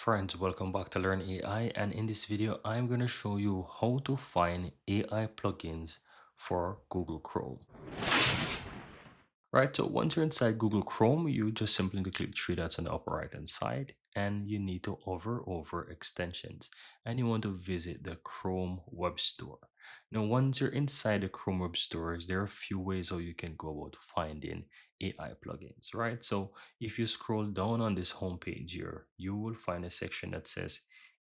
Friends, welcome back to Learn AI, and in this video I'm going to show you how to find AI plugins for Google Chrome. Right, so once you're inside Google Chrome, you just simply need to click three dots on the upper right hand side and you need to hover over extensions and you want to visit the Chrome Web Store. Now, once you're inside the Chrome Web Stores, there are a few ways how you can go about finding AI plugins, right? So if you scroll down on this homepage here, you will find a section that says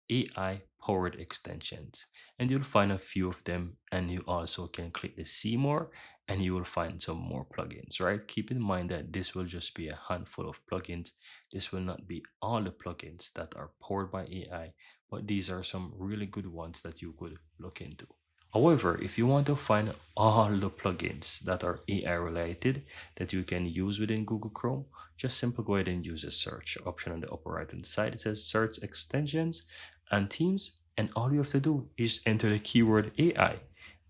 AI powered extensions and you'll find a few of them, and you also can click the see more and you will find some more plugins, right? Keep in mind that this will just be a handful of plugins. This will not be all the plugins that are powered by AI, but these are some really good ones that you could look into. However, if you want to find all the plugins that are AI related that you can use within Google Chrome, just simply go ahead and use the search option on the upper right hand side. It says search extensions and themes, and all you have to do is enter the keyword AI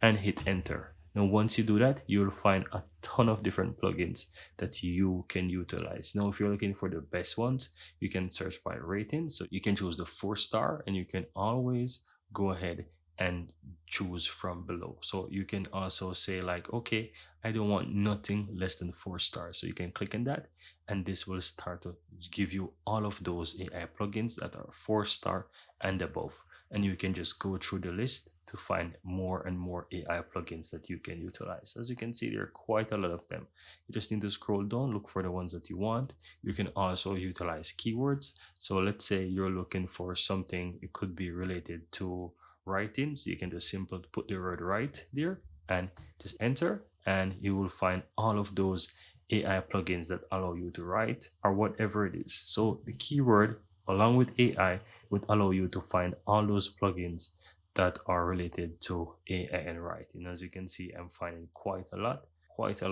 and hit enter. Now, once you do that, you'll find a ton of different plugins that you can utilize. Now, if you're looking for the best ones, you can search by rating. So you can choose the 4-star, and you can always go ahead and choose from below. So you can also say like, okay, I don't want nothing less than 4 stars. So you can click on that, and this will start to give you all of those AI plugins that are 4-star and above, and you can just go through the list to find more and more AI plugins that you can utilize. As you can see, there are quite a lot of them. You just need to scroll down, look for the ones that you want. You can also utilize keywords. So let's say you're looking for something, it could be related to writing. So you can just simply put the word write there and just enter, and you will find all of those AI plugins that allow you to write or whatever it is. So the keyword along with AI would allow you to find all those plugins that are related to AI and writing. As you can see, I'm finding quite a lot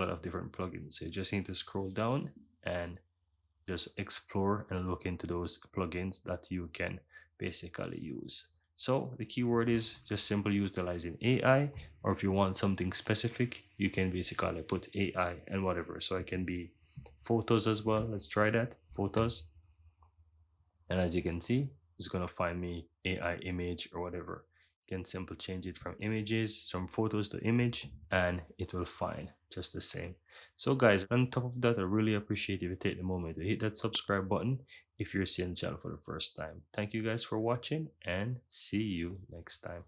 of different plugins. So you just need to scroll down and just explore and look into those plugins that you can basically use. So the keyword is just simply utilizing AI, or if you want something specific, you can basically put AI and whatever. So it can be photos as well. Let's try that, photos. And as you can see, it's going to find me AI image or whatever. You can simply change it from images, from photos to image, and it will find just the same. So guys, on top of that, I really appreciate if you take the moment to hit that subscribe button if you're seeing the channel for the first time. Thank you guys for watching, and see you next time.